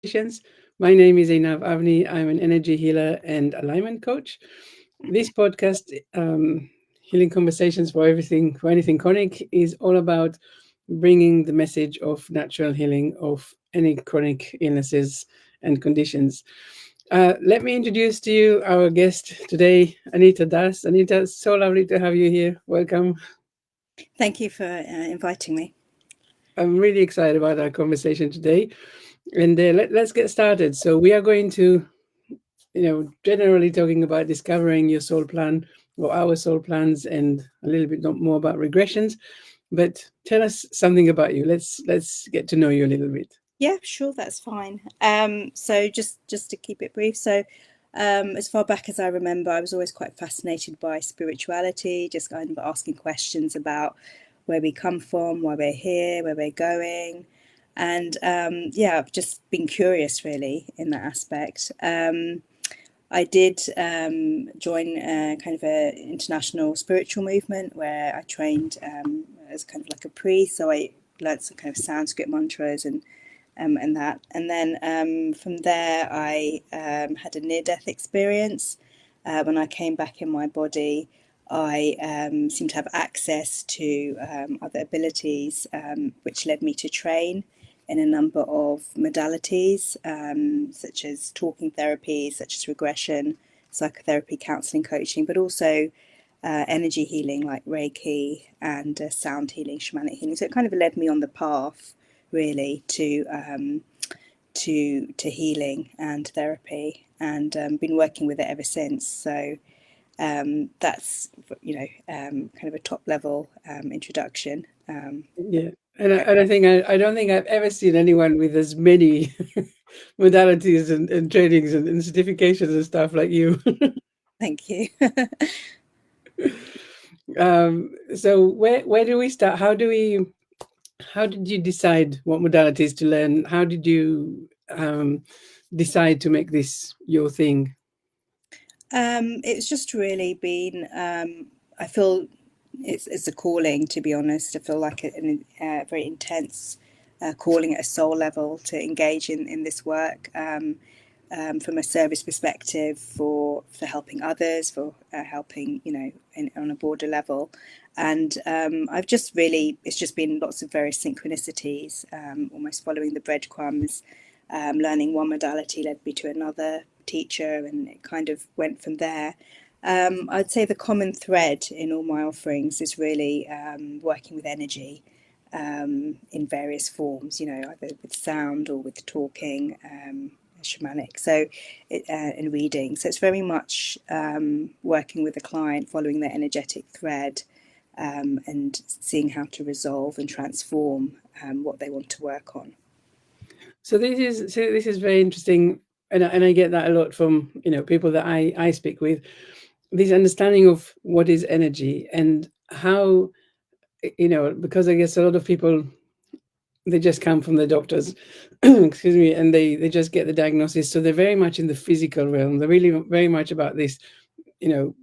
Conversations. My name is Einab Avni. I'm an energy healer and alignment coach. This podcast, Healing Conversations for anything chronic, is all about bringing the message of natural healing of any chronic illnesses and conditions. Let me introduce to you our guest today, Anita Das. Anita, so lovely to have you here. Welcome. Thank you for inviting me. I'm really excited about our conversation today. And let's get started. So we are going to, generally talking about discovering your soul plan or our soul plans, and a little bit more about regressions. But tell us something about you. Let's get to know you a little bit. Yeah, sure, that's fine. So just to keep it brief, as far back as I remember, I was always quite fascinated by spirituality, just kind of asking questions about where we come from, why we're here, where we're going, and yeah, I've just been curious really in that aspect. I did join kind of an international spiritual movement where I trained as kind of like a priest. So I learned some kind of Sanskrit mantras and that. And then from there, I had a near-death experience. When I came back in my body, I seemed to have access to other abilities, which led me to train in a number of modalities, such as talking therapy, such as regression, psychotherapy, counseling, coaching, but also energy healing like Reiki and sound healing, shamanic healing. So it kind of led me on the path really to healing and therapy, and been working with it ever since. So that's kind of a top level introduction. Yeah, and I think I don't think I've ever seen anyone with as many modalities and trainings and certifications and stuff like you. Thank you. So where do we start? How did you decide what modalities to learn? How did you decide to make this your thing? It's just really been, I feel it's a calling, to be honest. I feel like a very intense calling at a soul level to engage in this work, from a service perspective, for helping others, for helping, on a broader level. And I've just really, it's just been lots of various synchronicities, almost following the breadcrumbs. Learning one modality led me to another teacher, and it kind of went from there. I'd say the common thread in all my offerings is really working with energy in various forms, either with sound or with talking, shamanic, and reading. So it's very much working with the client, following their energetic thread, and seeing how to resolve and transform what they want to work on. So this is very interesting, and I get that a lot from people that I speak with. This understanding of what is energy and how because I guess a lot of people, they just come from the doctors, excuse me, and they just get the diagnosis, so they're very much in the physical realm. They're really very much about this, you know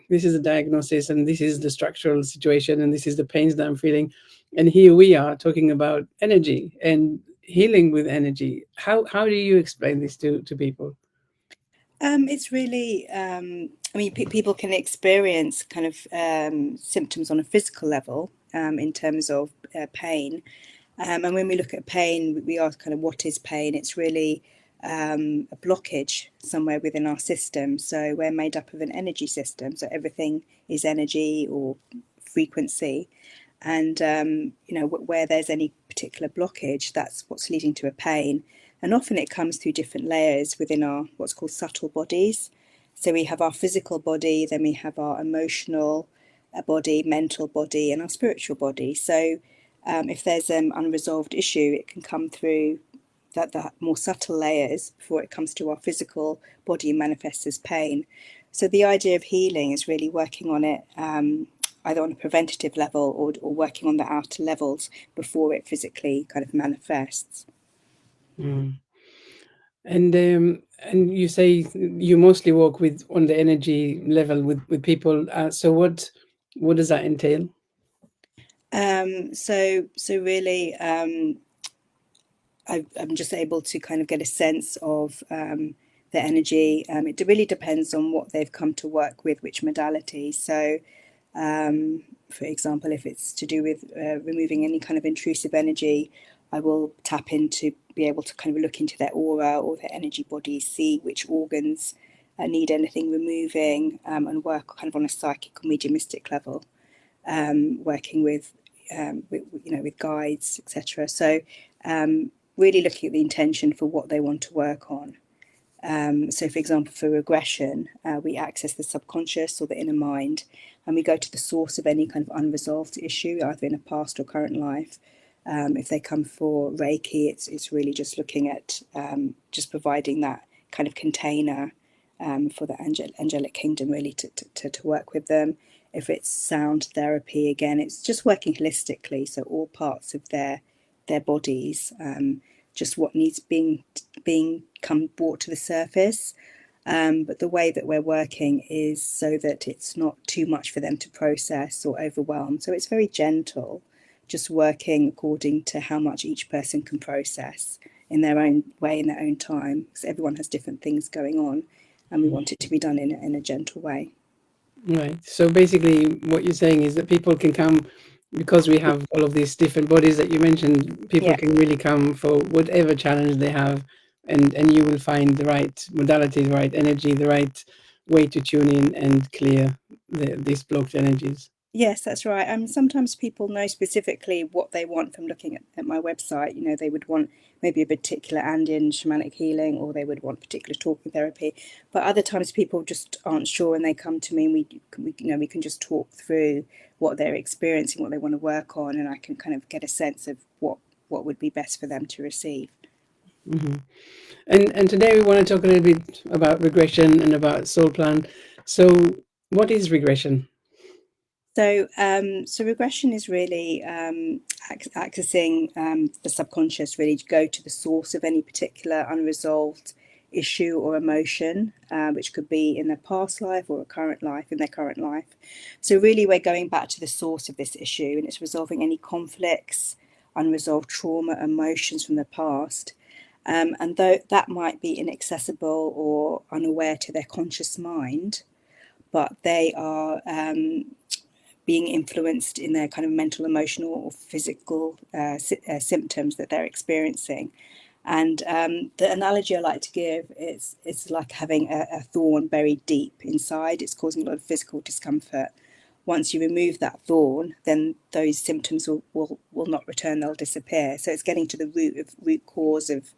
this is a diagnosis and this is the structural situation and this is the pains that I'm feeling, and here we are talking about energy and healing with energy. How do you explain this to people? It's really, I mean, people can experience kind of symptoms on a physical level in terms of pain. And when we look at pain, we ask kind of what is pain? It's really a blockage somewhere within our system. So we're made up of an energy system. So everything is energy or frequency. And, where there's any particular blockage, that's what's leading to a pain. And often it comes through different layers within our what's called subtle bodies. So we have our physical body, then we have our emotional body, mental body, and our spiritual body. So if there's an unresolved issue, it can come through that more subtle layers before it comes to our physical body and manifests as pain. So the idea of healing is really working on it, either on a preventative level, or working on the outer levels before it physically kind of manifests. Mm. And you say you mostly work with on the energy level with people. So what does that entail? So really, I'm just able to kind of get a sense of the energy. It really depends on what they've come to work with, which modality. So, for example, if it's to do with removing any kind of intrusive energy, I will tap into be able to kind of look into their aura or their energy body, see which organs need anything removing, and work kind of on a psychic or mediumistic level, working with guides, etc. So really looking at the intention for what they want to work on. So, for example, for regression, we access the subconscious or the inner mind, and we go to the source of any kind of unresolved issue, either in a past or current life. If they come for Reiki, it's really just looking at just providing that kind of container for the angelic kingdom, really to work with them. If it's sound therapy, again, it's just working holistically, so all parts of their bodies, just what needs being brought to the surface. But the way that we're working is so that it's not too much for them to process or overwhelm. So it's very gentle, just working according to how much each person can process in their own way, in their own time, because everyone has different things going on, and we want it to be done in a gentle way. Right. So basically, what you're saying is that people can come because we have all of these different bodies that you mentioned. People Yeah. can really come for whatever challenge they have, and you will find the right modality, the right energy, the right way to tune in and clear these blocked energies. Yes, that's right. Sometimes people know specifically what they want from looking at my website. You know, they would want maybe a particular Andean shamanic healing, or they would want particular talking therapy. But other times people just aren't sure, and they come to me, and we can just talk through what they're experiencing, what they want to work on, and I can kind of get a sense of what would be best for them to receive. Hmm. And today we want to talk a little bit about regression and about soul plan. So, what is regression? So regression is really accessing the subconscious, really to go to the source of any particular unresolved issue or emotion, which could be in their past life or a current life, in their current life. So really, we're going back to the source of this issue, and it's resolving any conflicts, unresolved trauma, emotions from the past. And though that might be inaccessible or unaware to their conscious mind, but they are being influenced in their kind of mental, emotional, or physical symptoms that they're experiencing. And the analogy I like to give is it's like having a thorn buried deep inside. It's causing a lot of physical discomfort. Once you remove that thorn, then those symptoms will not return, they'll disappear. So it's getting to the root cause of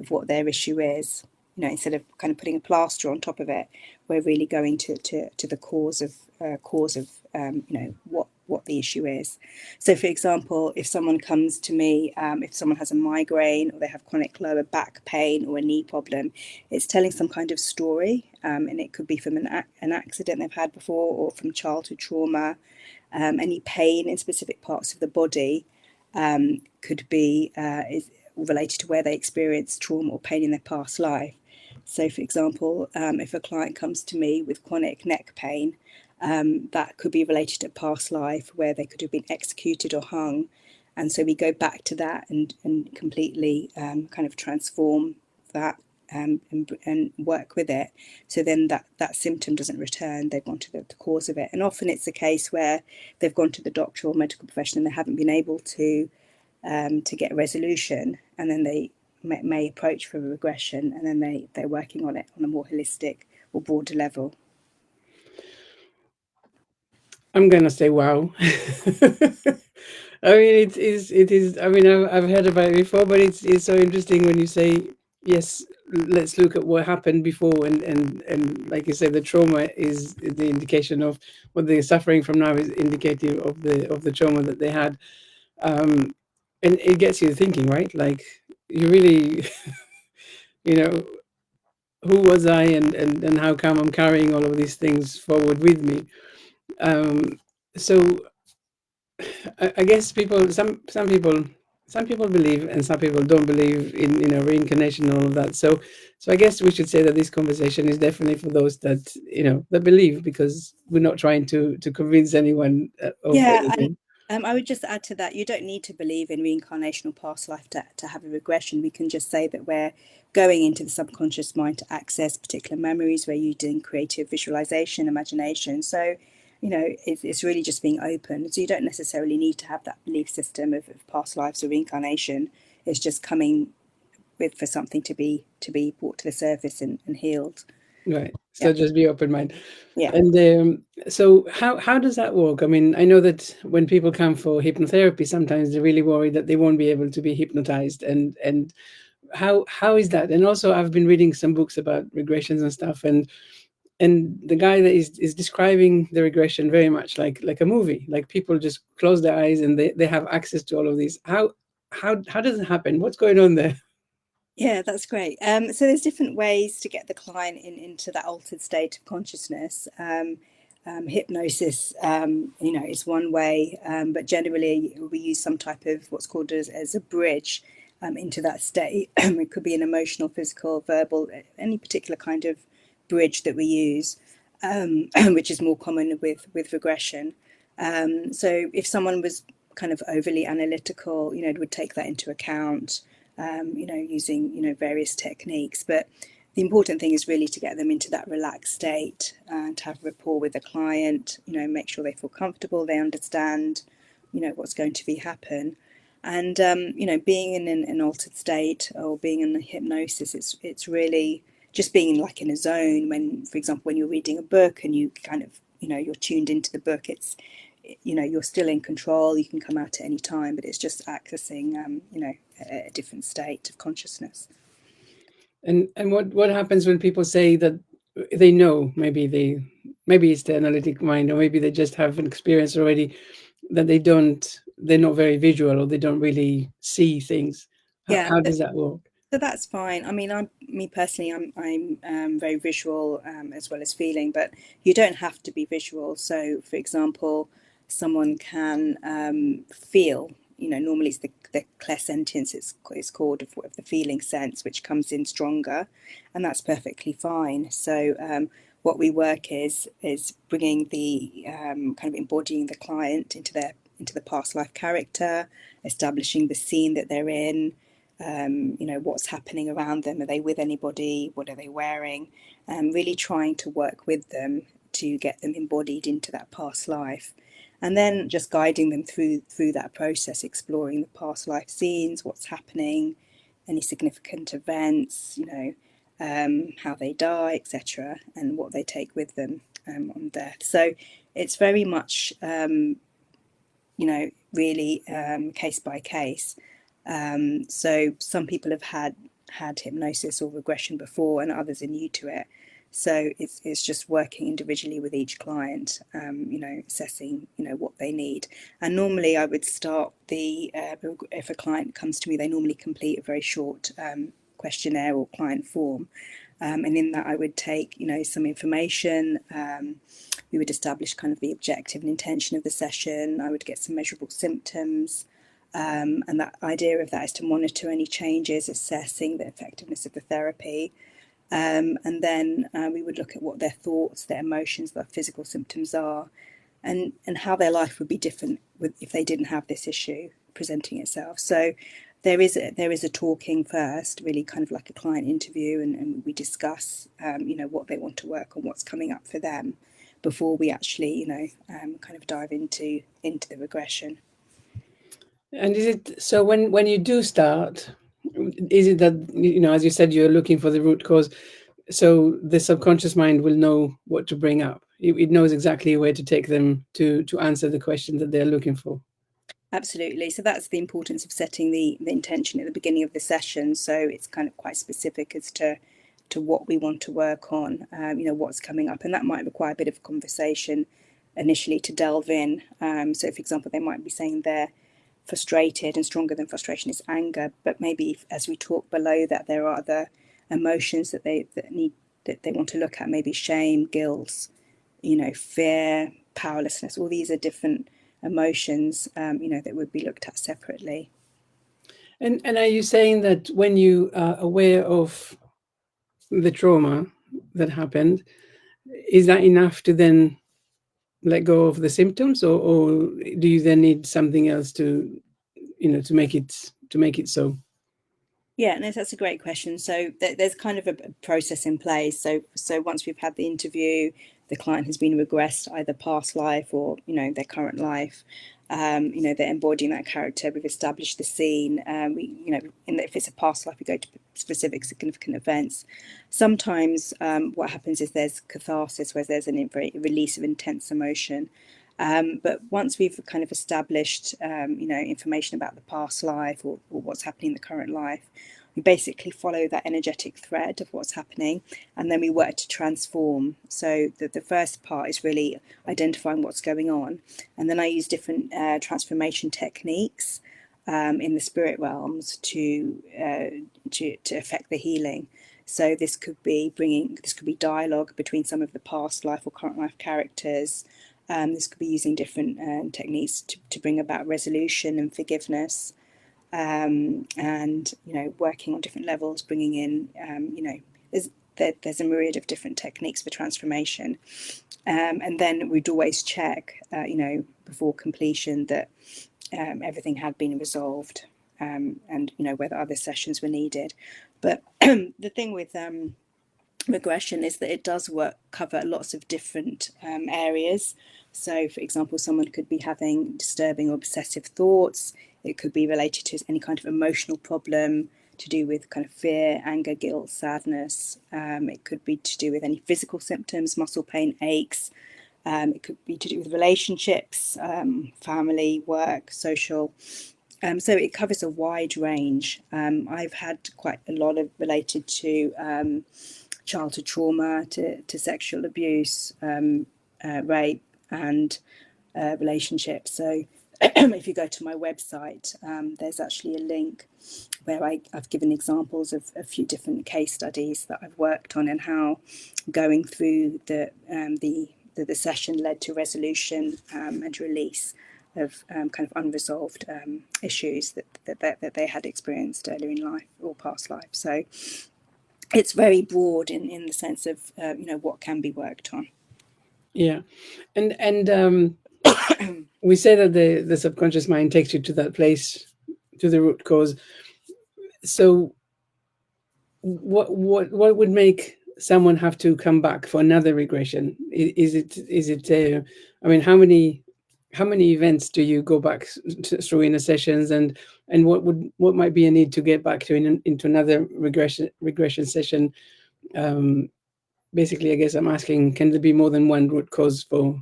what their issue is. You know, instead of kind of putting a plaster on top of it, we're really going to the cause of what the issue is. So, for example, if someone comes to me, if someone has a migraine or they have chronic lower back pain or a knee problem, it's telling some kind of story, and it could be from an accident they've had before or from childhood trauma. Any pain in specific parts of the body could be is related to where they experienced trauma or pain in their past life. So, for example, if a client comes to me with chronic neck pain, that could be related to past life where they could have been executed or hung. And so we go back to that and completely kind of transform that and work with it. So then that symptom doesn't return. They've gone to the cause of it. And often it's a case where they've gone to the doctor or medical professional and they haven't been able to get a resolution. And then they may approach for a regression, and then they're working on it on a more holistic or broader level. I'm gonna say wow. I mean, it is. I mean, I've heard about it before, but it's so interesting when you say yes. Let's look at what happened before, and like you said, the trauma is the indication of what they're suffering from now is indicative of the trauma that they had, um, and it gets you thinking, right? Like you really, you know, who was I, and how come I'm carrying all of these things forward with me? Um, so I guess people, some people believe, and some people don't believe in reincarnation and all of that. So I guess we should say that this conversation is definitely for those that that believe, because we're not trying to convince anyone of Yeah, and anything. I would just add to that, you don't need to believe in reincarnation or past life to have a regression. We can just say that we're going into the subconscious mind to access particular memories. We're using creative visualization, imagination. So, it's really just being open. So you don't necessarily need to have that belief system of past lives or reincarnation. It's just coming with for something to be brought to the surface and healed. Right. Yeah, So just be open mind. yeah. And so how does that work? I mean, I know that when people come for hypnotherapy, sometimes they're really worried that they won't be able to be hypnotized. And how is that? And also, I've been reading some books about regressions and stuff, and the guy that is describing the regression very much like a movie. Like people just close their eyes and they have access to all of these. How does it happen? What's going on there? Yeah, that's great. So there's different ways to get the client into that altered state of consciousness. Hypnosis, is one way, but generally we use some type of what's called as a bridge into that state. It could be an emotional, physical, verbal, any particular kind of bridge that we use, which is more common with regression. So if someone was kind of overly analytical, it would take that into account, using, various techniques. But the important thing is really to get them into that relaxed state and to have rapport with the client, make sure they feel comfortable, they understand, what's going to be happen. And, being in an altered state or being in hypnosis, it's really just being like in a zone when, for example, when you're reading a book and you kind of, you're tuned into the book, you're still in control, you can come out at any time, but it's just accessing, a different state of consciousness. And what happens when people say that they know, maybe it's the analytic mind, or maybe they just have an experience already that they're not very visual, or they don't really see things. Yeah, How does that work? so that's fine. I mean, me personally, I'm very visual, as well as feeling, but you don't have to be visual. So, for example, someone can feel. Normally it's the clairsentience, it's called, of the feeling sense, which comes in stronger, and that's perfectly fine. So, what we work is bringing the kind of embodying the client into the past life character, establishing the scene that they're in, what's happening around them. Are they with anybody? What are they wearing? Really trying to work with them to get them embodied into that past life, and then just guiding them through that process, exploring the past life scenes, what's happening, any significant events, how they die, etc., and what they take with them on death. So it's very much, really, case by case. So some people have had hypnosis or regression before, and others are new to it. So it's just working individually with each client, assessing what they need. And normally I would start if a client comes to me, they normally complete a very short questionnaire or client form, and in that I would take some information. We would establish kind of the objective and intention of the session. I would get some measurable symptoms. And that idea of that is to monitor any changes, assessing the effectiveness of the therapy. And then we would look at what their thoughts, their emotions, their physical symptoms are, and how their life would be different if they didn't have this issue presenting itself. So there is a talking first, really kind of like a client interview, and we discuss, what they want to work on, what's coming up for them, before we actually, kind of dive into the regression. And is it so when you do start, is it that, as you said, you're looking for the root cause, so the subconscious mind will know what to bring up. It knows exactly where to take them to answer the question that they're looking for. Absolutely. So that's the importance of setting the intention at the beginning of the session. So it's kind of quite specific as to what we want to work on, what's coming up. And that might require a bit of conversation initially to delve in. So, for example, they might be saying they're frustrated, and stronger than frustration is anger. But maybe as we talk below that, there are other emotions that they want to look at, maybe shame, guilt, fear, powerlessness. All these are different emotions, that would be looked at separately. And are you saying that when you are aware of the trauma that happened, is that enough to then let go of the symptoms, or do you then need something else to, to make it so? Yeah, no, that's a great question. So there's kind of a process in place. So once we've had the interview, the client has been regressed, either past life or their current life. They're embodying that character. We've established the scene. If it's a past life, we go to specific significant events. Sometimes what happens is there's catharsis, where there's a release of intense emotion. But once we've kind of established, information about the past life, or what's happening in the current life, we basically follow that energetic thread of what's happening, and then we work to transform. So the first part is really identifying what's going on, and then I use different transformation techniques in the spirit realms to affect the healing. So this could be dialogue between some of the past life or current life characters. This could be using different techniques to bring about resolution and forgiveness, and working on different levels, bringing in there's a myriad of different techniques for transformation, and then we'd always check before completion that everything had been resolved, and whether other sessions were needed. But the thing with regression is that it does cover lots of different areas. So, for example, someone could be having disturbing or obsessive thoughts. It could be related to any kind of emotional problem to do with kind of fear, anger, guilt, sadness. It could be to do with any physical symptoms, muscle pain, aches. It could be to do with relationships, family, work, social. So it covers a wide range. I've had quite a lot of related to childhood trauma, to sexual abuse, rape, and relationships. So if you go to my website, there's actually a link where I've given examples of a few different case studies that I've worked on, and how going through the session led to resolution and release of kind of unresolved issues that they had experienced earlier in life or past life. So it's very broad in the sense of what can be worked on. Yeah, and we say that the subconscious mind takes you to that place, to the root cause. So what would make someone have to come back for another regression? Is it I mean, how many events do you go back through in a sessions, and what might be a need to get back to into another regression session? Basically, I guess I'm asking, can there be more than one root cause for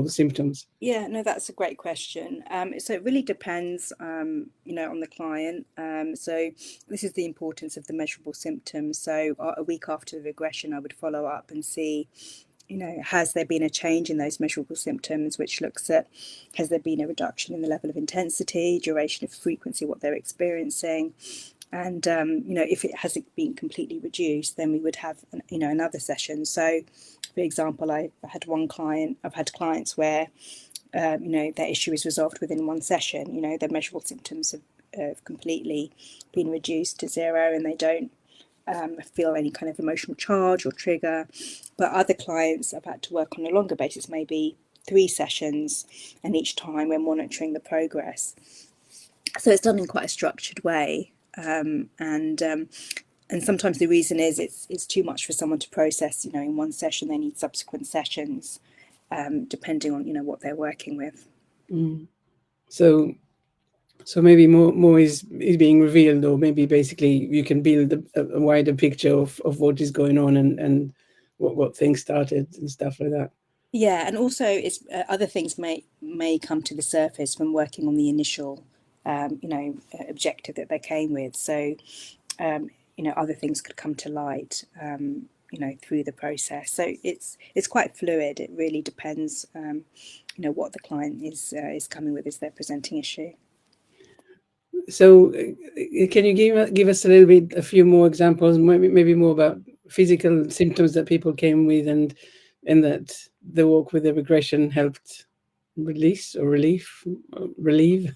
symptoms? Yeah, no, that's a great question. So it really depends, on the client. So this is the importance of the measurable symptoms. So a week after the regression, I would follow up and see, has there been a change in those measurable symptoms, which looks at, has there been a reduction in the level of intensity, duration of frequency, what they're experiencing. And if it hasn't been completely reduced, then we would have another session. So, for example, I've had clients where their issue is resolved within one session. Their measurable symptoms have completely been reduced to zero, and they don't feel any kind of emotional charge or trigger. But other clients I've had to work on a longer basis, maybe 3 sessions, and each time we're monitoring the progress. So it's done in quite a structured way. And sometimes the reason is it's too much for someone to process. In one session, they need subsequent sessions, depending on what they're working with. So maybe more is being revealed, or maybe basically you can build a wider picture of what is going on, and what things started and stuff like that. Yeah, and also it's other things may come to the surface from working on the initial objective that they came with. So other things could come to light through the process. So it's quite fluid. It really depends what the client is coming with as their presenting issue. So can you give us a few more examples, maybe more about physical symptoms that people came with, and that the work with the regression helped release or relieve?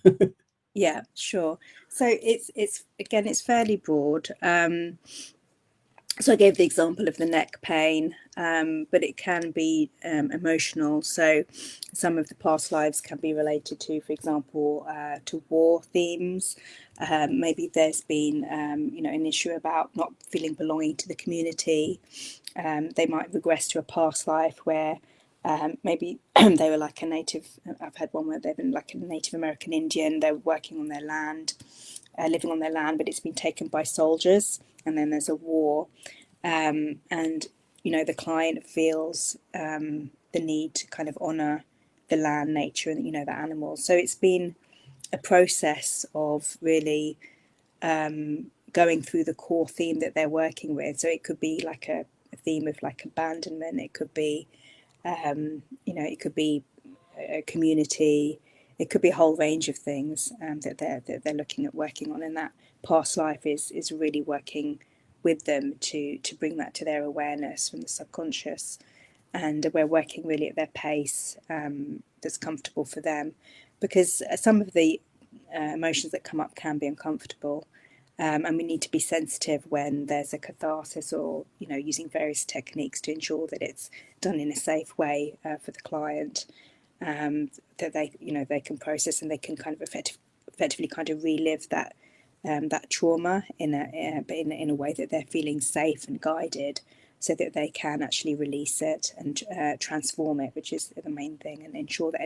Yeah, sure. So it's again, it's fairly broad. So I gave the example of the neck pain, but it can be emotional. So some of the past lives can be related to, for example, to war themes. Maybe there's been, an issue about not feeling belonging to the community. They might regress to a past life where maybe they were like a native. I've had one where they've been like a Native American Indian. They're working on their land, living on their land, but it's been taken by soldiers, and then there's a war, and the client feels the need to kind of honour the land, nature, and the animals. So it's been a process of really going through the core theme that they're working with. So it could be like a theme of like abandonment. It could be, it could be a community. It could be a whole range of things that they're looking at working on, and that past life is really working with them to bring that to their awareness from the subconscious, and we're working really at their pace that's comfortable for them, because some of the emotions that come up can be uncomfortable. And we need to be sensitive when there's a catharsis, or using various techniques to ensure that it's done in a safe way for the client, that they can process, and they can kind of effectively kind of relive that trauma in a way that they're feeling safe and guided, so that they can actually release it and transform it, which is the main thing, and ensure that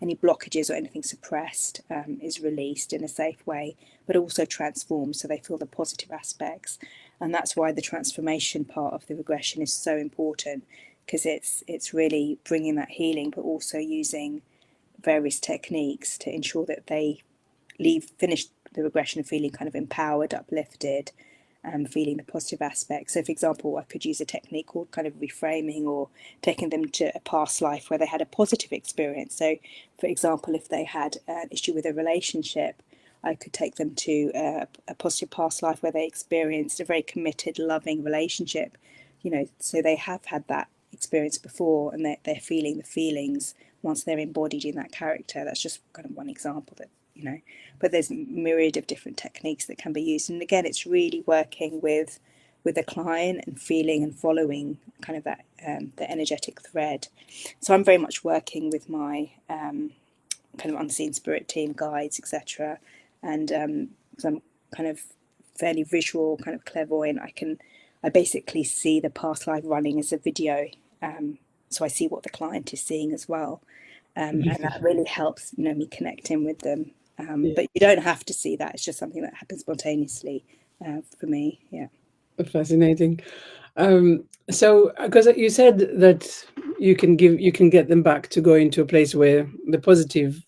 any blockages or anything suppressed is released in a safe way, but also transformed so they feel the positive aspects. And that's why the transformation part of the regression is so important, because it's really bringing that healing, but also using various techniques to ensure that they finish the regression feeling kind of empowered, uplifted, feeling the positive aspects. So, for example, I could use a technique called kind of reframing, or taking them to a past life where they had a positive experience. So, for example, if they had an issue with a relationship, I could take them to a positive past life where they experienced a very committed, loving relationship. So they have had that experience before, and they're feeling the feelings once they're embodied in that character. That's just kind of one example but there's a myriad of different techniques that can be used. And again, it's really working with the client and feeling and following kind of that the energetic thread. So I'm very much working with my kind of unseen spirit team, guides, etc. And so I'm kind of fairly visual, kind of clairvoyant. I basically see the past life running as a video, so I see what the client is seeing as well, and that really helps me connecting with them. Yeah, But you don't have to see that; it's just something that happens spontaneously for me. Yeah. fascinating. So, because you said that you can get them back to go into a place where the positive,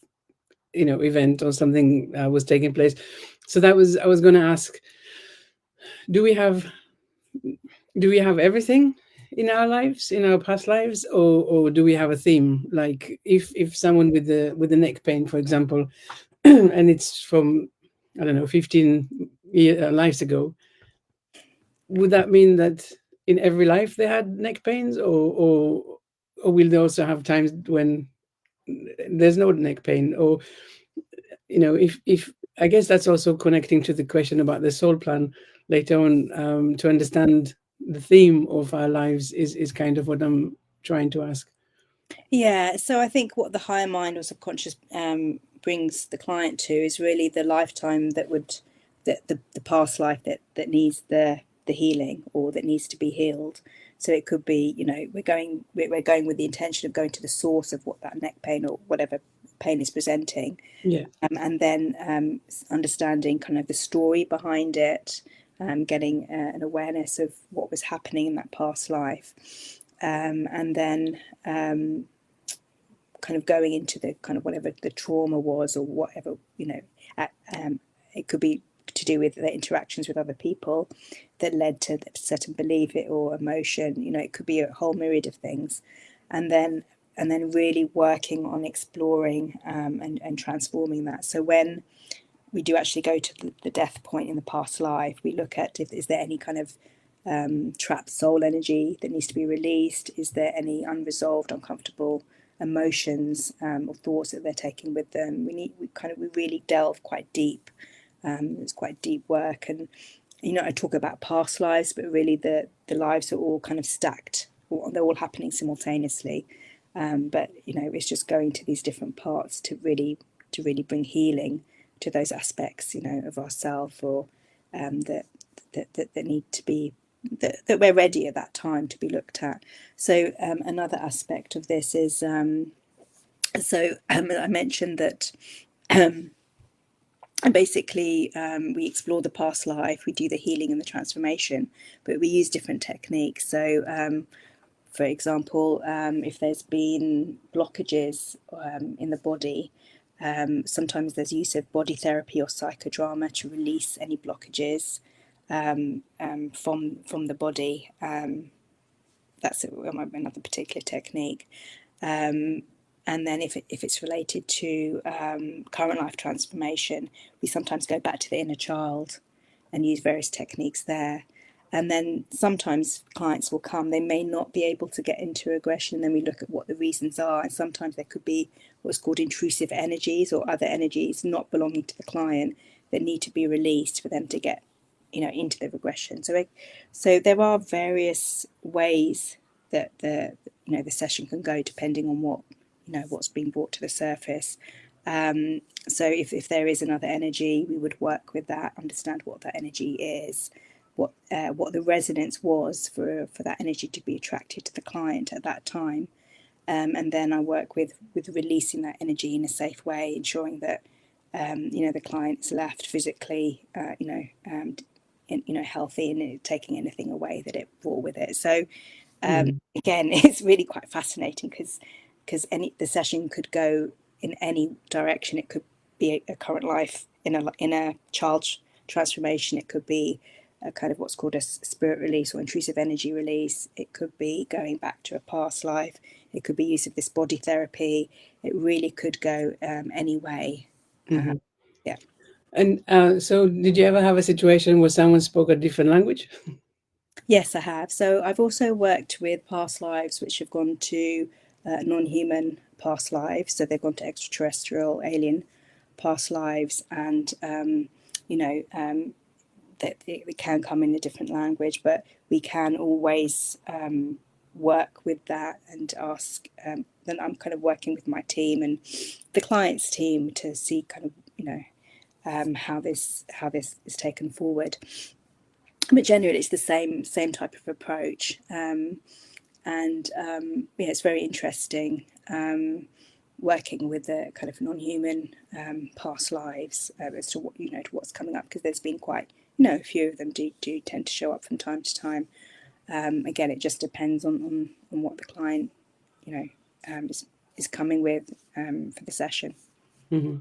event or something was taking place. So that was I was going to ask, do we have everything in our lives, in our past lives, or do we have a theme? Like if someone with the neck pain, for example, and it's from, I don't know, 15 lives ago, would that mean that in every life they had neck pains, or will they also have times when there's no neck pain? Or if I guess that's also connecting to the question about the soul plan later on, to understand the theme of our lives is kind of what I'm trying to ask. Yeah, so I think what the higher mind or subconscious brings the client to is really the lifetime the past life that needs the healing, or that needs to be healed. So it could be, we're going with the intention of going to the source of what that neck pain or whatever pain is presenting, Yeah. and then understanding kind of the story behind it, getting an awareness of what was happening in that past life, and then kind of going into the kind of whatever the trauma was, or whatever, it could be to do with the interactions with other people that led to a certain belief or emotion. It could be a whole myriad of things, and then really working on exploring, and transforming that. So when we do actually go to the death point in the past life, we look at, if is there any kind of trapped soul energy that needs to be released? Is there any unresolved, uncomfortable emotions, or thoughts that they're taking with them? We really delve quite deep. It's quite deep work, and I talk about past lives, but really the lives are all kind of stacked, or they're all happening simultaneously. But it's just going to these different parts to really bring healing to those aspects, of ourself, or that that need to be, that we're ready at that time to be looked at. So another aspect of this is, I mentioned that basically we explore the past life, we do the healing and the transformation, but we use different techniques. So for example, if there's been blockages in the body, sometimes there's use of body therapy or psychodrama to release any blockages from the body. That's another particular technique. And then if it's related to current life transformation, we sometimes go back to the inner child and use various techniques there. And then sometimes clients will come, they may not be able to get into regression. Then we look at what the reasons are. And sometimes there could be what's called intrusive energies or other energies not belonging to the client that need to be released for them to get into the regression. So there are various ways that the session can go depending on what's being brought to the surface. So if there is another energy, we would work with that, understand what that energy is, what the resonance was for that energy to be attracted to the client at that time. And then I work with releasing that energy in a safe way, ensuring that the client's left physically healthy and taking anything away that it brought with it. So again, it's really quite fascinating because the session could go in any direction. It could be a current life in a child's transformation. It could be a kind of what's called a spirit release or intrusive energy release. It could be going back to a past life. It could be use of this body therapy. It really could go any way. Mm-hmm. Yeah. And so, did you ever have a situation where someone spoke a different language? Yes, I have. So I've also worked with past lives which have gone to non-human past lives. So they've gone to extraterrestrial, alien past lives, and that it can come in a different language, but we can always work with that and ask. Then I'm kind of working with my team and the client's team to see kind of how this is taken forward. But generally, it's the same type of approach, and yeah, it's very interesting working with the kind of non-human past lives as to what to what's coming up, because there's been quite a few of them do tend to show up from time to time. Again, it just depends on what the client is coming with for the session. Mm-hmm.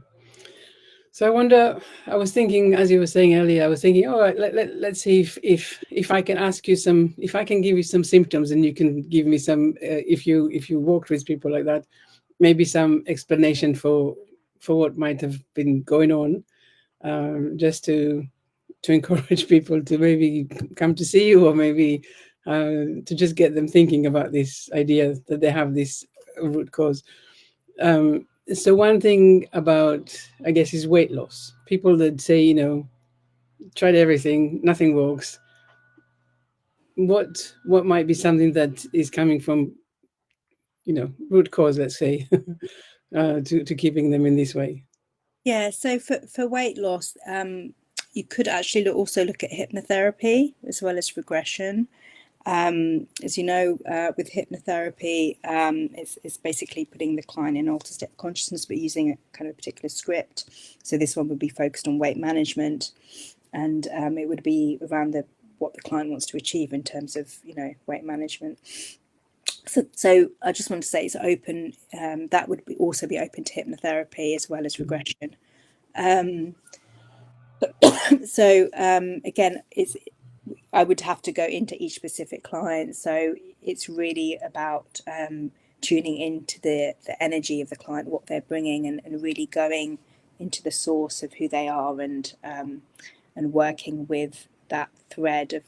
So I wonder. I was thinking, as you were saying earlier, I was thinking, all right, let's see if I can ask you some, if I can give you some symptoms, and you can give me some, if you worked with people like that, maybe some explanation for what might have been going on, just to encourage people to maybe come to see you, or maybe to just get them thinking about this idea that they have this root cause. So one thing about, I guess, is weight loss. People that say, tried everything, nothing works. What might be something that is coming from, root cause, let's say, to keeping them in this way? Yeah, so for weight loss, you could actually also look at hypnotherapy as well as regression. As you know, with hypnotherapy, it's basically putting the client in altered state of consciousness, but using a kind of particular script. So this one would be focused on weight management, and it would be around what the client wants to achieve in terms of weight management. So I just want to say it's open. That would also be open to hypnotherapy as well as Mhm. regression. So again, I would have to go into each specific client. So it's really about tuning into the energy of the client, what they're bringing, and really going into the source of who they are, and working with that thread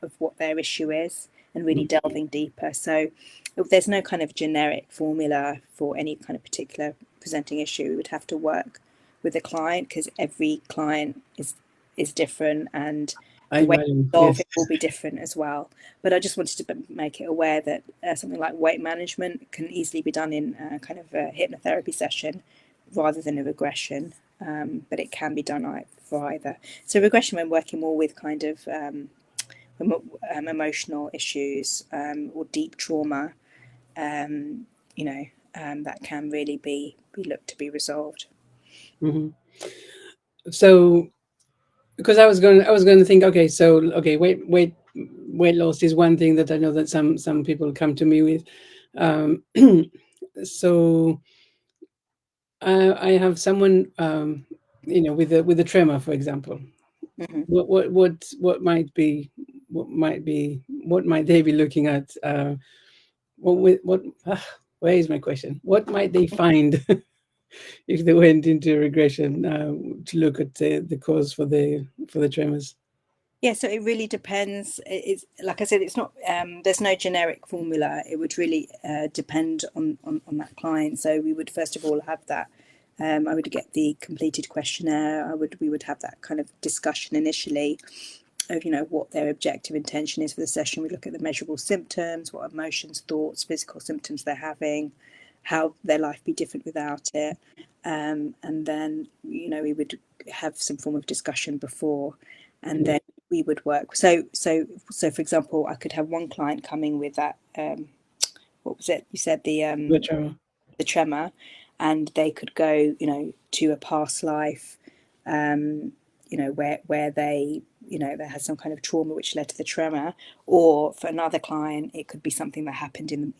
of what their issue is, and really delving deeper. So there's no kind of generic formula for any kind of particular presenting issue. We would have to work with the client because every client is different, and I the way imagine, you yes. solve it will be different as well. But I just wanted to make it aware that something like weight management can easily be done in kind of a hypnotherapy session rather than a regression. But it can be done for either. So regression, when working more with kind of emotional issues or deep trauma, that can really be looked to be resolved. Mm-hmm. So, because I was going to think, okay, so okay, weight loss is one thing that I know that some people come to me with. Um, so I have someone, with a tremor, for example. Mm-hmm. What might be what might they be looking at? What where is my question? What might they find if they went into regression to look at the cause for the tremors? Yeah, so it really depends. It's like I said, it's not. There's no generic formula. It would really depend on that client. So we would first of all have that. I would get the completed questionnaire. We would have that kind of discussion initially of what their objective intention is for the session. We look at the measurable symptoms, what emotions, thoughts, physical symptoms they're having, how their life be different without it, and then we would have some form of discussion before, and Yeah, then we would work. So for example, I could have one client coming with that. What was it? You said the tremor. the tremor, and they could go, to a past life, where they had some kind of trauma which led to the tremor, or for another client, it could be something that happened in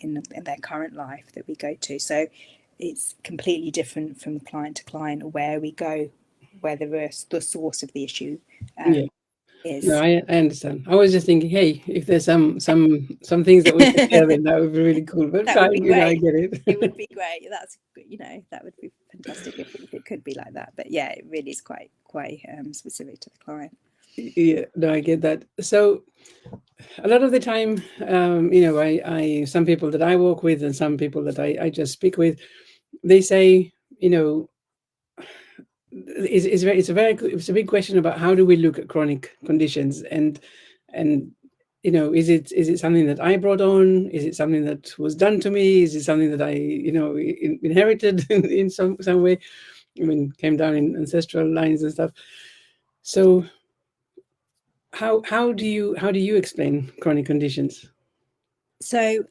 their current life that we go to. So it's completely different from client to client where we go, where the source of the issue Yeah. No, is. I understand. I was just thinking, hey, if there's some things that we could share, then that would be really cool. But That would be fine, I great. get It would it. be great. That would be fantastic if it could be like that. But yeah, it really is quite specific to the client. Yeah, no, I get that. So a lot of the time, I some people that I work with and some people that I just speak with, they say, it's a big question about how do we look at chronic conditions, and is it something that I brought on? Is it something that was done to me? Is it something that I inherited in some way? I mean, came down in ancestral lines and stuff. So how do you explain chronic conditions? So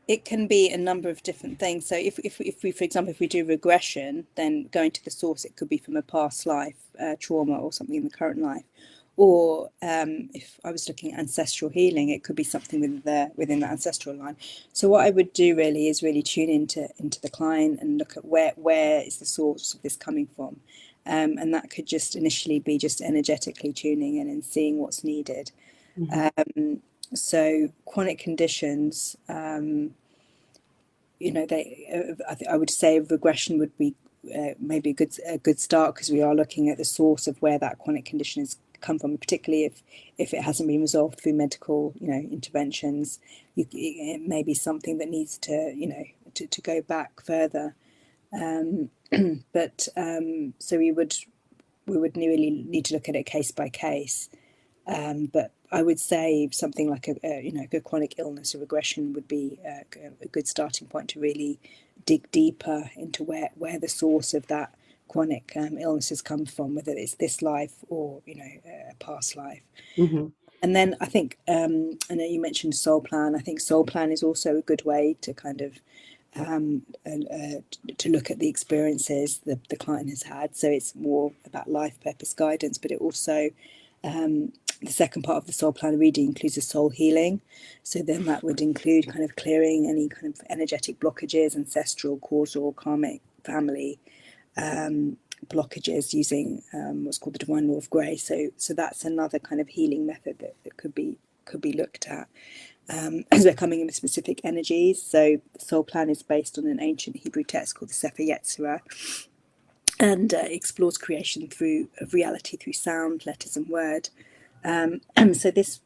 it can be a number of different things. So if we, for example, if we do regression, then going to the source, it could be from a past life trauma or something in the current life. Or if I was looking at ancestral healing, it could be something within the ancestral line. So what I would do really is really tune into the client and look at where is the source of this coming from, and that could just initially be just energetically tuning in and seeing what's needed. Hmm. So chronic conditions, I would say regression would be maybe a good start, because we are looking at the source of where that chronic condition has come from, particularly if it hasn't been resolved through medical interventions. It may be something that needs to go back further. But so we would really need to look at it case by case. But I would say something like a chronic illness or regression would be a good starting point to really dig deeper into where the source of that chronic illness has come from, whether it's this life or a past life. Hmm. And then I think I know you mentioned soul plan. I think soul plan is also a good way to kind of to look at the experiences the client has had. So it's more about life purpose guidance, but it also the second part of the soul plan reading includes a soul healing. So then that would include kind of clearing any kind of energetic blockages, ancestral, causal, karmic, family blockages using what's called the divine law of grace. So that's another kind of healing method that could be looked at. As we're coming in with specific energies. So the soul plan is based on an ancient Hebrew text called the Sefer Yetzirah, and explores creation of reality through sound, letters, and word. So this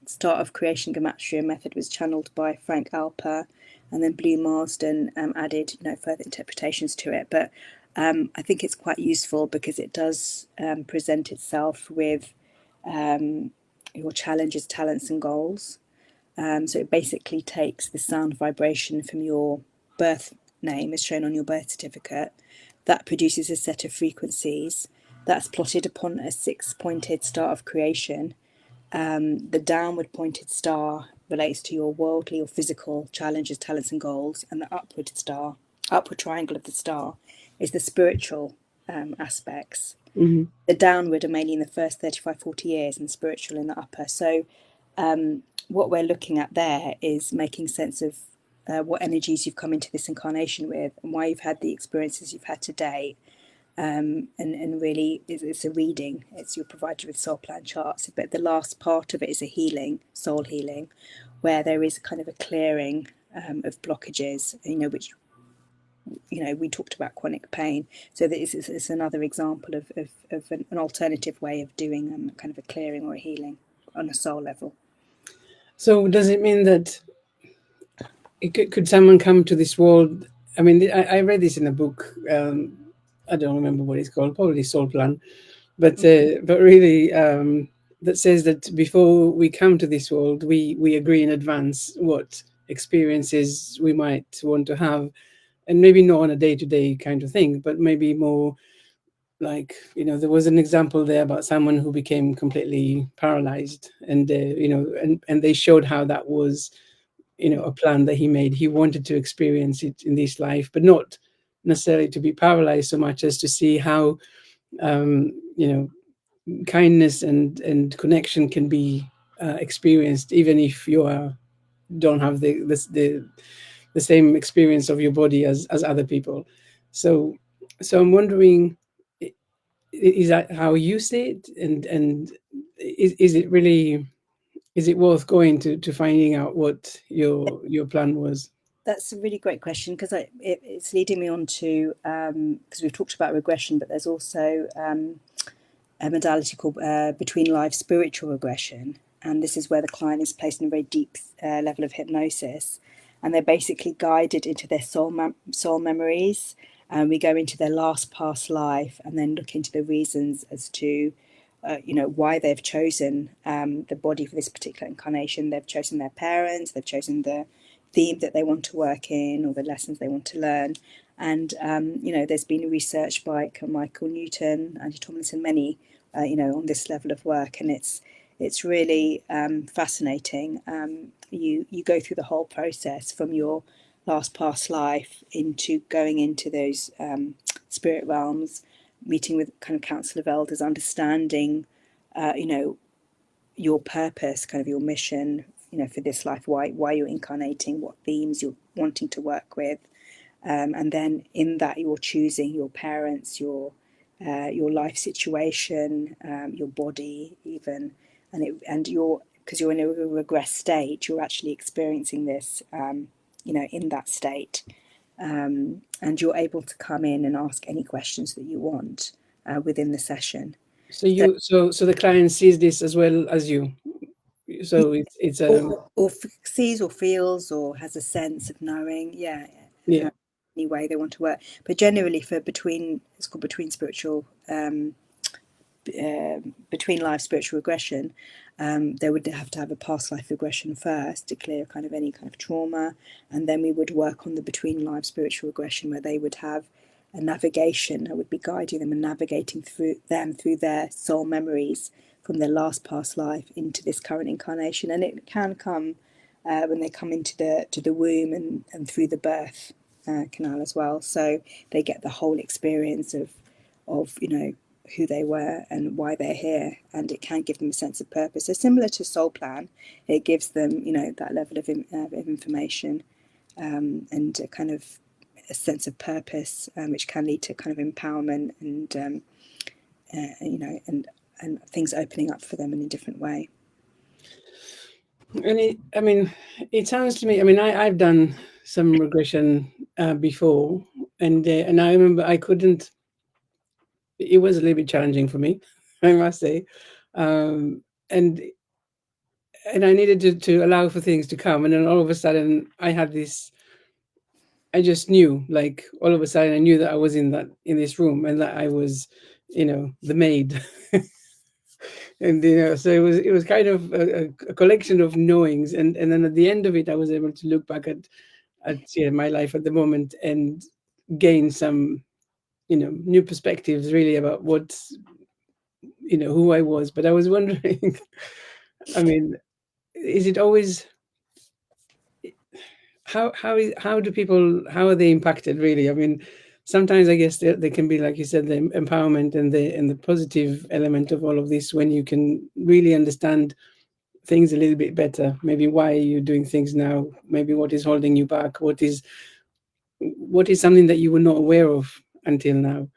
start of creation gematria method was channeled by Frank Alper, and then Blue Marsden added further interpretations to it. But I think it's quite useful because it does present itself with your challenges, talents, and goals. So it basically takes the sound vibration from your birth name, as shown on your birth certificate, that produces a set of frequencies that's plotted upon a six-pointed star of creation. The downward pointed star relates to your worldly or physical challenges, talents, and goals, and the upward triangle of the star, is the spiritual aspects. Mm-hmm. The downward are mainly in the first 35, 40 years, and spiritual in the upper. So what we're looking at there is making sense of what energies you've come into this incarnation with, and why you've had the experiences you've had to date. And really, it's a reading. It's you're provided with soul plan charts, but the last part of it is a healing, soul healing, where there is kind of a clearing of blockages. Which we talked about chronic pain. So this is another example of an alternative way of doing kind of a clearing or a healing on a soul level. So does it mean that could someone come to this world? I mean, I read this in a book. I don't remember what it's called. Probably Soul Plan, but really, that says that before we come to this world, we agree in advance what experiences we might want to have, and maybe not on a day to day kind of thing, but maybe more like, there was an example there about someone who became completely paralyzed, and and they showed how that was, a plan that he made. He wanted to experience it in this life, but not necessarily to be paralyzed so much as to see how, um, you know kindness and connection can be experienced, even if you don't have the same experience of your body as other people. So so I'm wondering, is that how you see it? And is it really, is it worth going to finding out what your plan was? That's a really great question, because it's leading me on to, because we've talked about regression, but there's also a modality called between life spiritual regression. And this is where the client is placed in a very deep level of hypnosis, and they're basically guided into their soul memories. And we go into their last past life and then look into the reasons as to why they've chosen the body for this particular incarnation. They've chosen their parents, they've chosen the theme that they want to work in, or the lessons they want to learn. And there's been research by Michael Newton, Andy Tomlinson, many on this level of work, and it's really fascinating. You go through the whole process from your last past life into going into those spirit realms, meeting with kind of council of elders, understanding, your purpose, kind of your mission, for this life, why you're incarnating, what themes you're wanting to work with, and then in that you're choosing your parents, your life situation, your body even, and you're, because you're in a regress state, you're actually experiencing this, in that state, and you're able to come in and ask any questions that you want within the session. So So, so the client sees this as well as you. So it's or sees or feels or has a sense of knowing, yeah, yeah. any way they want to work. But generally, for it's called between spiritual, between life spiritual regression, they would have to have a past life regression first to clear kind of any kind of trauma, and then we would work on the between life spiritual regression, where they would have a navigation. I would be guiding them and navigating through their soul memories from their last past life into this current incarnation, and it can come when they come into the womb, and through the birth canal as well. So they get the whole experience of who they were and why they're here, and it can give them a sense of purpose. So similar to Soul Plan, it gives them that level of information, and a kind of a sense of purpose, which can lead to kind of empowerment, and things opening up for them in a different way. And I mean, it sounds to me. I mean, I've done some regression before, and I remember I couldn't. It was a little bit challenging for me, I must say, um, and and I needed to allow for things to come, and then all of a sudden I had this. I just knew, like, all of a sudden I knew that I was in this room, and that I was, the maid. And so it was kind of a collection of knowings, and then at the end of it, I was able to look back at my life at the moment and gain some new perspectives really about who I was. But I was wondering, I mean, is it always how do people, how are they impacted really? I mean, sometimes I guess they can be, like you said, the empowerment and the positive element of all of this, when you can really understand things a little bit better. Maybe why are you doing things now? Maybe what is holding you back? What is something that you were not aware of until now?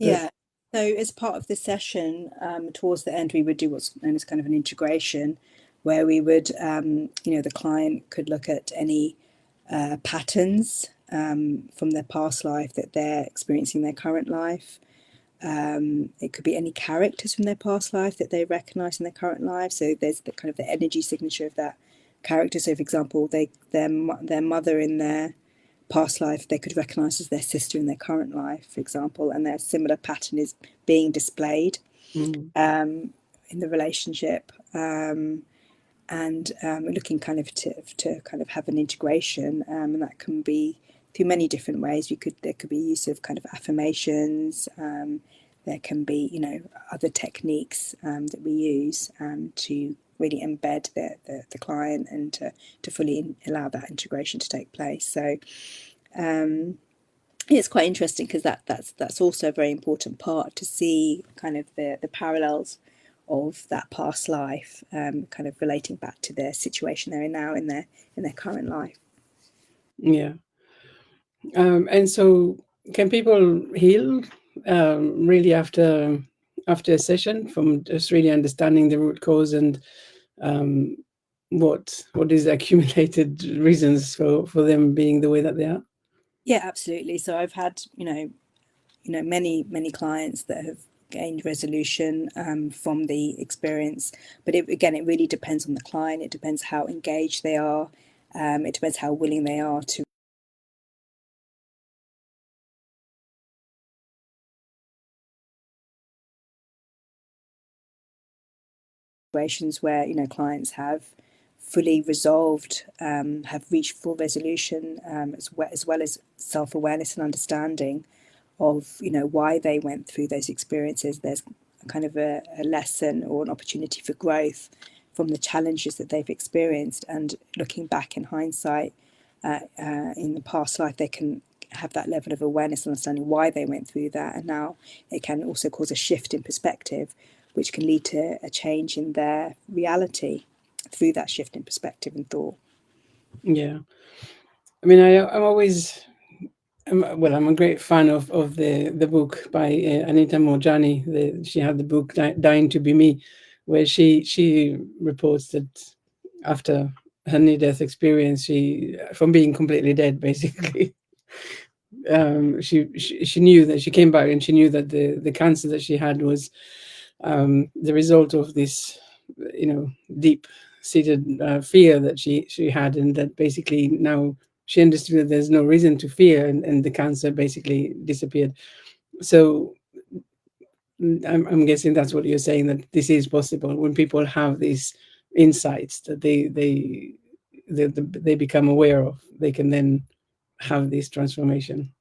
But Yeah. So as part of the session, towards the end, we would do what's known as kind of an integration, where we would, the client could look at any patterns from their past life that they're experiencing in their current life. It could be any characters from their past life that they recognise in their current life. So there's the kind of the energy signature of that character. So, for example, their mother in their past life they could recognise as their sister in their current life, for example, and their similar pattern is being displayed mm, in the relationship. And looking kind of to kind of have an integration, and that can be through many different ways. There could be use of kind of affirmations. There can be other techniques that we use to really embed the client and to fully allow that integration to take place. So it's quite interesting because that's also a very important part, to see kind of the parallels of that past life, kind of relating back to the situation they're in now in their current life. yeah. And so, can people heal really after a session, from just really understanding the root cause and um, what is the accumulated reasons for them being the way that they are? Yeah, absolutely. So I've had many clients that have gained resolution from the experience, but it really depends on the client. It depends how engaged they are. It depends how willing they are to situations where clients have fully resolved, have reached full resolution, as well as self-awareness and understanding of why they went through those experiences. There's kind of a lesson or an opportunity for growth from the challenges that they've experienced, and looking back in hindsight, in the past life, they can have that level of awareness and understanding why they went through that, and now it can also cause a shift in perspective, which can lead to a change in their reality through that shift in perspective and thought. Yeah, I mean, I'm always I'm a great fan of the book by Anita Morjani. She had the book Dying to Be Me, where she reports that after her near-death experience, she, from being completely dead, basically, she knew that she came back, and she knew that the cancer that she had was the result of this, deep seated fear that she had, and that basically now she understood that there's no reason to fear, and the cancer basically disappeared. So I'm guessing that's what you're saying, that this is possible when people have these insights that they become aware of. They can then have this transformation.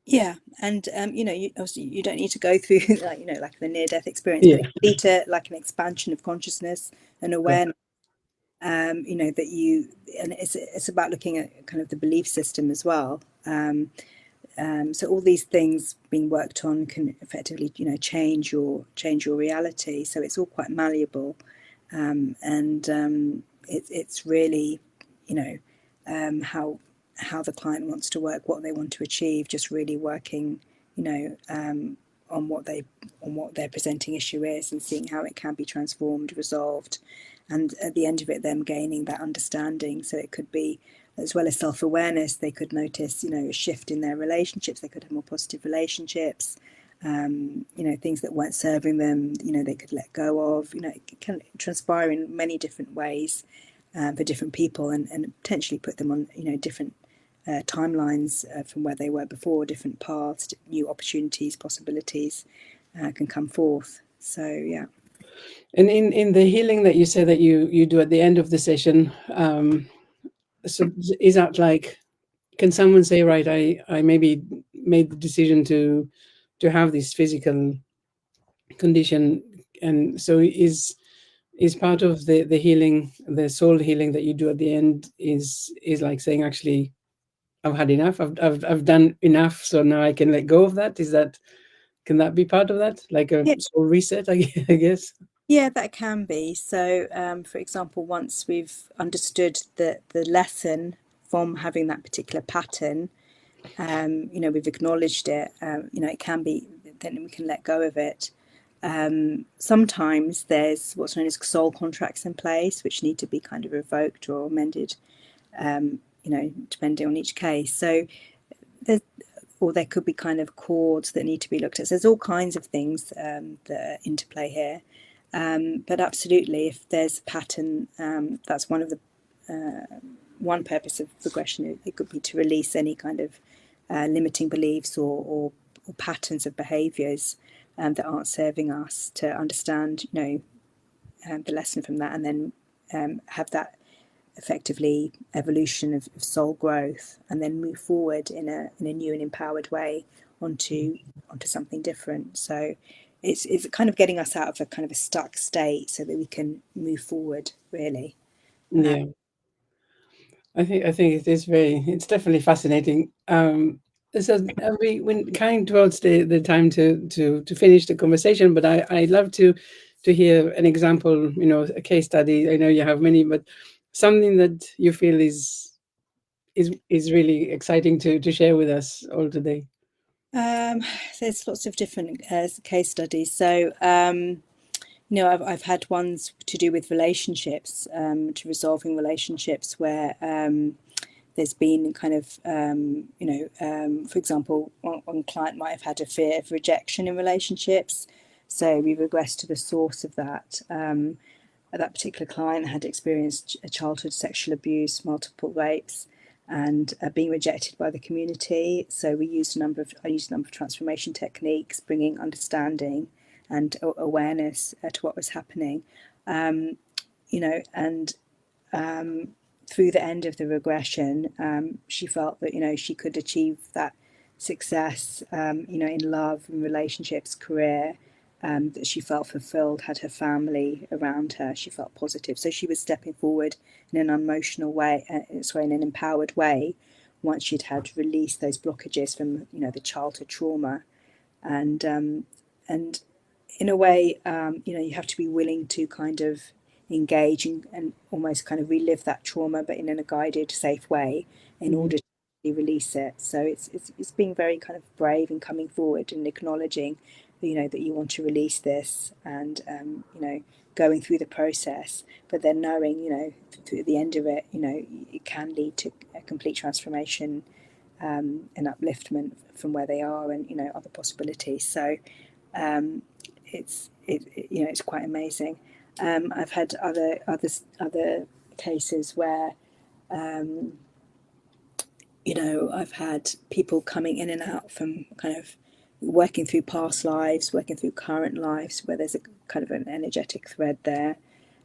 Yeah, and obviously you don't need to go through like the near death experience, but Yeah, it can lead to like an expansion of consciousness and yeah, awareness. That you and it's about looking at kind of the belief system as well. So all these things being worked on can effectively change your reality. So it's all quite malleable, and it's really you know how the client wants to work, what they want to achieve, just really working you know on what their presenting issue is, and seeing how it can be transformed, resolved, and at the end of it, them gaining that understanding. So it could be, as well as self-awareness, they could notice a shift in their relationships. They could have more positive relationships. Things that weren't serving them, they could let go of. It can transpire in many different ways for different people, and potentially put them on different timelines from where they were before, different paths, new opportunities, possibilities can come forth. So yeah. And in the healing that you say that you do at the end of the session, so is that like, can someone say, right, I maybe made the decision to have this physical condition, and so is part of the healing, the soul healing that you do at the end, is like saying, actually, I've had enough. I've done enough, so now I can let go of that. Is that, can that be part of that, like a Yeah, soul reset? I guess. yeah, that can be. So, for example, once we've understood the lesson from having that particular pattern, we've acknowledged it. It can be, then we can let go of it. Sometimes there's what's known as soul contracts in place, which need to be kind of revoked or amended, depending on each case. So there's, or there could be kind of cords that need to be looked at. So there's all kinds of things that are into play here. But absolutely, if there's a pattern, that's one of the one purpose of regression. It could be to release any kind of limiting beliefs or patterns of behaviours that aren't serving us, to understand, the lesson from that, and then have that effectively evolution of soul growth, and then move forward in a new and empowered way onto something different. So it's kind of getting us out of a kind of a stuck state so that we can move forward, really. Yeah, I think it is very, it's definitely fascinating. So we went kind towards the time to finish the conversation, but I'd love to hear an example, a case study. I know you have many, but something that you feel is really exciting to share with us all today. Um, there's lots of different case studies. So, I've had ones to do with relationships, to resolving relationships where there's been kind of, for example, one client might have had a fear of rejection in relationships. So we regress to the source of that. That particular client had experienced a childhood sexual abuse, multiple rapes, and being rejected by the community. So I used a number of transformation techniques, bringing understanding and awareness to what was happening. And through the end of the regression, she felt that she could achieve that success, in love and relationships, career. That she felt fulfilled, had her family around her. She felt positive, so she was stepping forward in an emotional way, in an empowered way, once she'd had released those blockages from the childhood trauma, and in a way, you have to be willing to kind of engage and almost kind of relive that trauma, but in a guided, safe way, in Mhm. order to release it. So it's being very kind of brave and coming forward and acknowledging, that you want to release this, and going through the process, but then knowing, through the end of it, it can lead to a complete transformation, and upliftment from where they are, and other possibilities. So um, it's quite amazing. I've had other cases where um, I've had people coming in and out from kind of working through past lives, working through current lives, where there's a kind of an energetic thread there,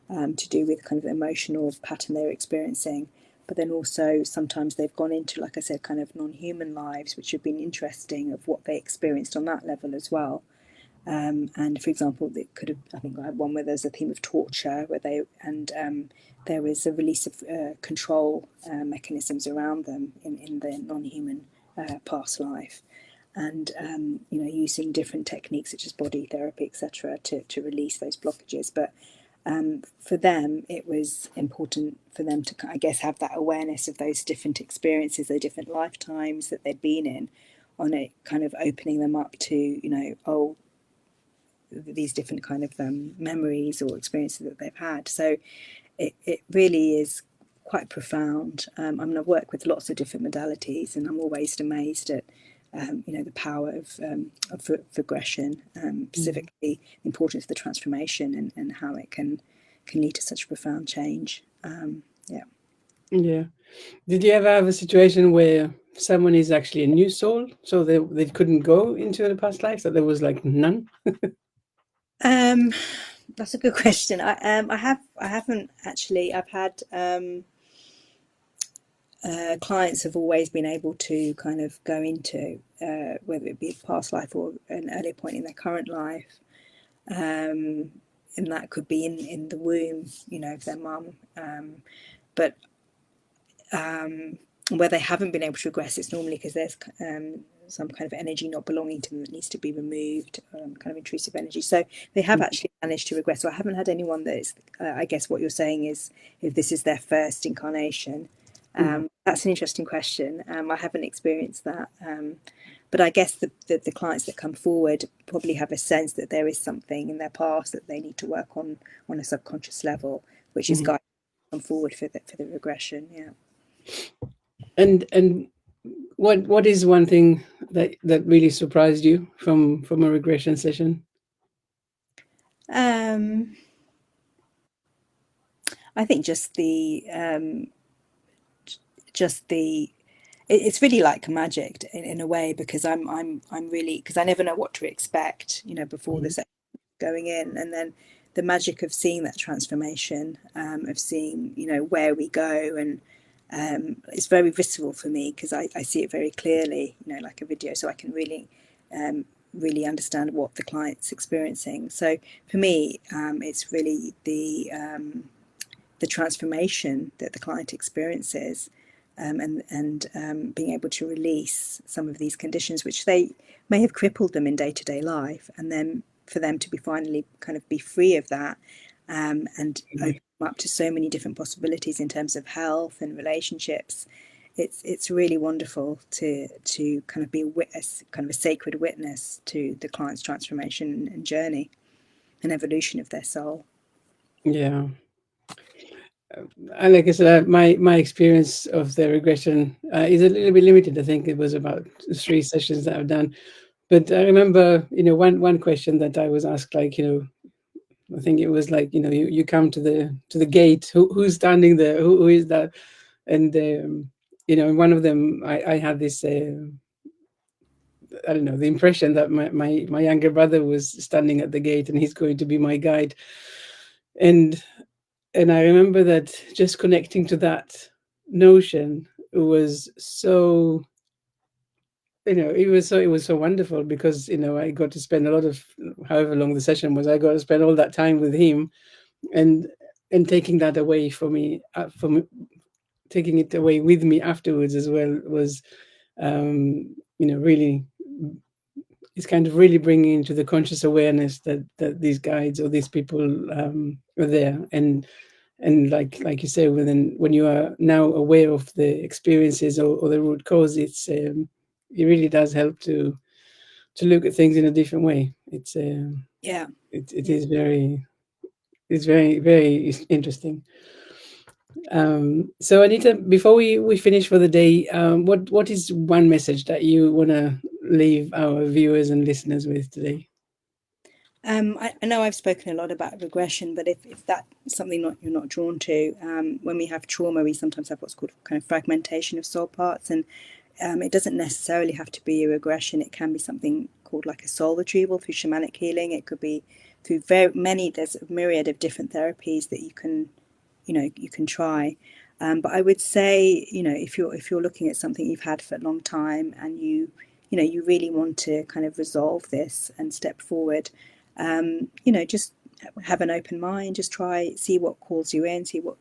to do with kind of emotional pattern they're experiencing. But then also sometimes they've gone into, like I said, kind of non-human lives, which have been interesting, of what they experienced on that level as well. And for example, it could have, I think I had one where there's a theme of torture, where there was a release of control mechanisms around them in the non-human past life, and using different techniques such as body therapy, etc., to release those blockages. But for them, it was important for them to, I guess, have that awareness of those different experiences, those different lifetimes that they'd been in, on it kind of opening them up to, these different kind of memories or experiences that they've had. So it really is quite profound. I mean, I've worked with lots of different modalities, and I'm always amazed at the power of regression, Mhm. specifically the importance of the transformation, and how it can lead to such profound change. Yeah. Yeah. Did you ever have a situation where someone is actually a new soul, so they couldn't go into the past life, that there was like none? Um, That's a good question. I haven't actually. I've had clients have always been able to kind of go into whether it be a past life or an earlier point in their current life, and that could be in the womb, you know, of their mum. But where they haven't been able to regress, it's normally because there's some kind of energy not belonging to them that needs to be removed, kind of intrusive energy. So they have actually managed to regress. So I haven't had anyone that is, I guess what you're saying is, if this is their first incarnation. That's an interesting question. I haven't experienced that. But I guess the clients that come forward probably have a sense that there is something in their past that they need to work on a subconscious level, which is guiding them forward for the regression. Yeah. And what is one thing that really surprised you from a regression session? I think just the it's really like magic in a way, because I'm really, because I never know what to expect, you know, before the session going in, and then the magic of seeing that transformation, of seeing, you know, where we go, and it's very visceral for me because I see it very clearly, you know, like a video, so I can really really understand what the client's experiencing. So for me, it's really the transformation that the client experiences, and being able to release some of these conditions which they may have crippled them in day-to-day life, and then for them to be finally kind of be free of that, and open up to so many different possibilities in terms of health and relationships. It's really wonderful to kind of be a witness, kind of a sacred witness to the client's transformation and journey and evolution of their soul. Yeah. And like I said, my experience of the regression is a little bit limited. I think it was about 3 sessions that I've done. But I remember, one question that I was asked, like, I think it was like, you come to the gate. Who's standing there? Who is that? And one of them, I had this, I don't know, the impression that my younger brother was standing at the gate and he's going to be my guide. And and I remember that just connecting to that notion was so, it was so wonderful because I got to spend a lot of, however long the session was, I got to spend all that time with him, and taking that away for me, taking it away with me afterwards as well was, really, it's kind of really bringing into the conscious awareness that these guides or these people are there. And like you say, when you are now aware of the experiences, or the root cause, it really does help to look at things in a different way. Yeah. It Yeah. is very, it's very, very interesting. So Anita, before we finish for the day, what is one message that you want to leave our viewers and listeners with today? I know I've spoken a lot about regression, but if that's something you're not drawn to, when we have trauma, we sometimes have what's called kind of fragmentation of soul parts, and it doesn't necessarily have to be a regression. It can be something called like a soul retrieval through shamanic healing. It could be through very many. There's a myriad of different therapies that you can try. But I would say, if you're looking at something you've had for a long time, and you really want to kind of resolve this and step forward, just have an open mind. Just see what calls you in, see what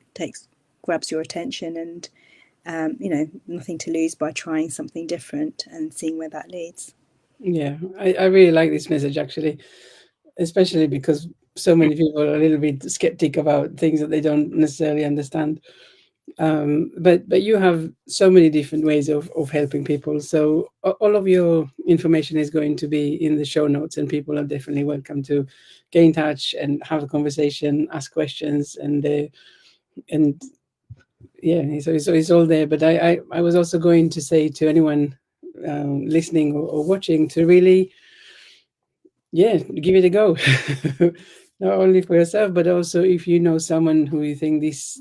grabs your attention, and nothing to lose by trying something different and seeing where that leads. Yeah, I really like this message, actually, especially because so many people are a little bit skeptic about things that they don't necessarily understand. But you have so many different ways of helping people. So all of your information is going to be in the show notes, and people are definitely welcome to get in touch and have a conversation, ask questions, and yeah, so it's all there. But I was also going to say to anyone listening or watching to really, yeah, give it a go. Not only for yourself, but also if you know someone who you think this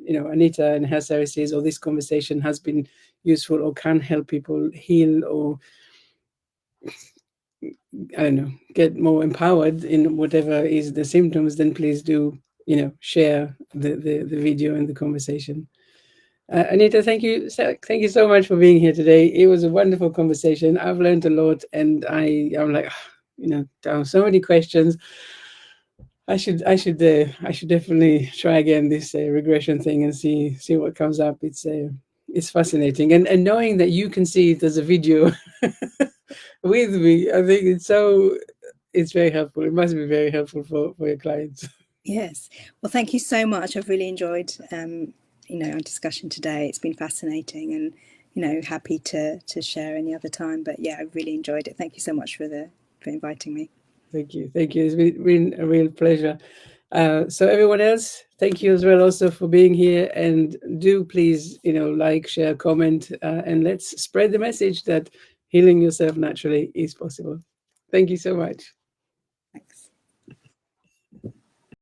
Anita and her services or this conversation has been useful or can help people heal, or I don't know, get more empowered in whatever is the symptoms, then please do, share the video and the conversation. Anita, thank you so much for being here today. It was a wonderful conversation. I've learned a lot, and I'm like, there are so many questions. I should definitely try again this regression thing and see what comes up. It's fascinating, and knowing that you can see it as a video with me, I think it's very helpful. It must be very helpful for your clients. Yes. Well, thank you so much. I've really enjoyed, our discussion today. It's been fascinating, and happy to share any other time. But yeah, I really enjoyed it. Thank you so much for inviting me. Thank you. It's been a real pleasure. So everyone else, thank you as well also for being here, and do please, like, share, comment, and let's spread the message that healing yourself naturally is possible. Thank you so much.